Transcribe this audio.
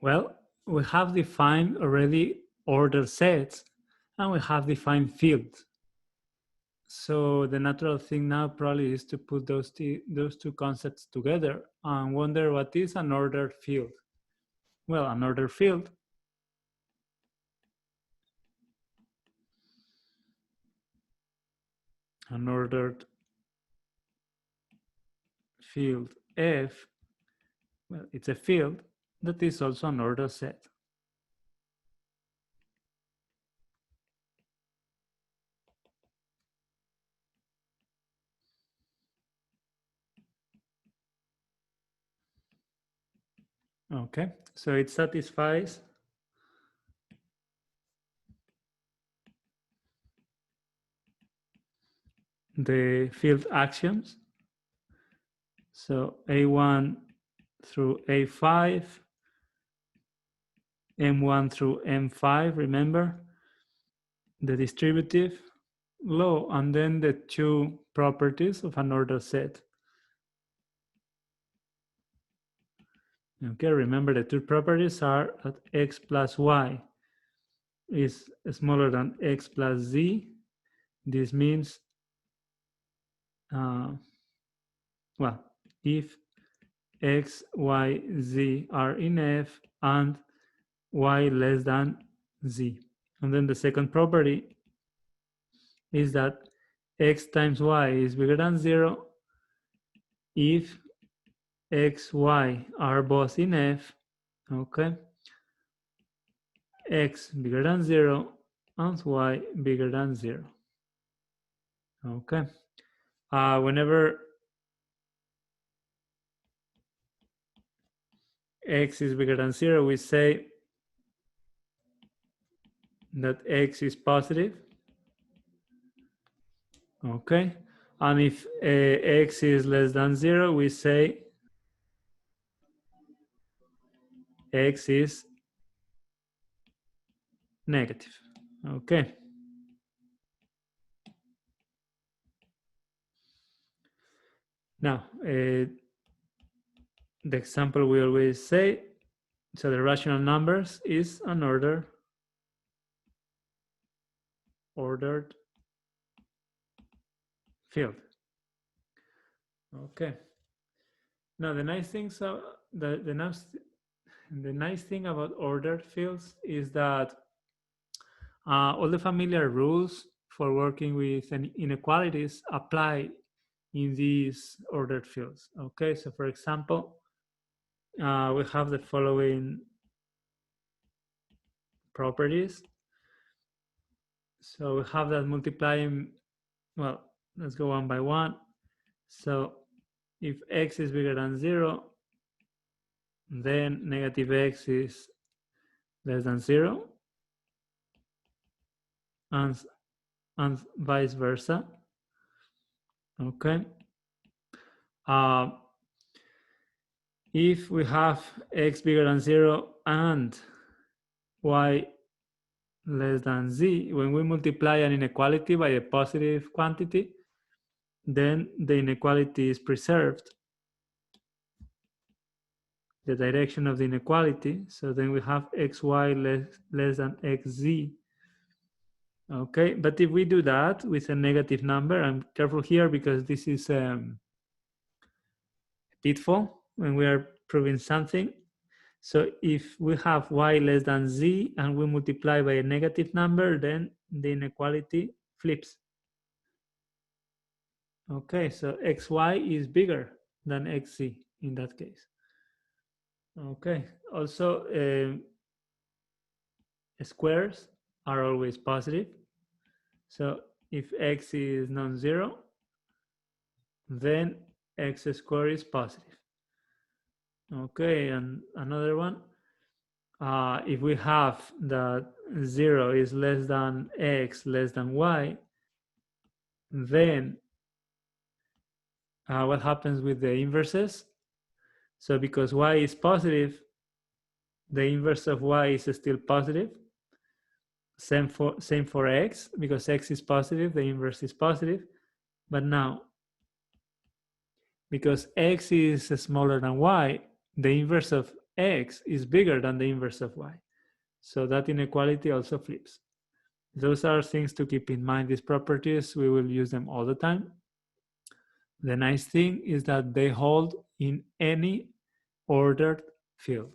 Well, we have defined already ordered sets and we have defined fields. So the natural thing now probably is to put those two concepts together and wonder what is an ordered field. Well, an ordered field F, well, it's a field that is also an ordered set. Okay, so it satisfies the field axioms. So A1 through A5, M1 through M5, remember? The distributive law, and then the two properties of an ordered set. Okay, remember the two properties are that x plus y is smaller than x plus z. This means, well, if x, y, z are in F and y less than z. And then the second property is that x times y is bigger than 0 if x, y are both in F, okay? X bigger than 0 and y bigger than 0. Okay. Whenever x is bigger than 0, we say that x is positive. Okay. And if x is less than 0, we say x is negative. Okay. Now, the example we always say, so the rational numbers is an ordered field. Okay. Now the nice thing, so the nice thing about ordered fields is that all the familiar rules for working with inequalities apply in these ordered fields. Okay, so for example, we have the following properties. So we have that multiplying, well, let's go one by one. So if x is bigger than 0, then negative x is less than 0, and vice versa. Okay. If we have x bigger than 0 and y less than z, when we multiply an inequality by a positive quantity, then the inequality is preserved, the direction of the inequality. So then we have xy less than xz. Okay, but if we do that with a negative number, I'm careful here because this is a pitfall when we are proving something. So if we have y less than z and we multiply by a negative number, then the inequality flips. Okay, so xy is bigger than xz in that case. Okay, also squares are always positive. So if x is non-zero, then x squared is positive. Okay, and another one, if we have that 0 is less than x less than y, then what happens with the inverses? So because y is positive, the inverse of y is still positive. Same for x, because x is positive, the inverse is positive. But now, because x is smaller than y, the inverse of x is bigger than the inverse of y. So that inequality also flips. Those are things to keep in mind. These properties, we will use them all the time. The nice thing is that they hold in any ordered field.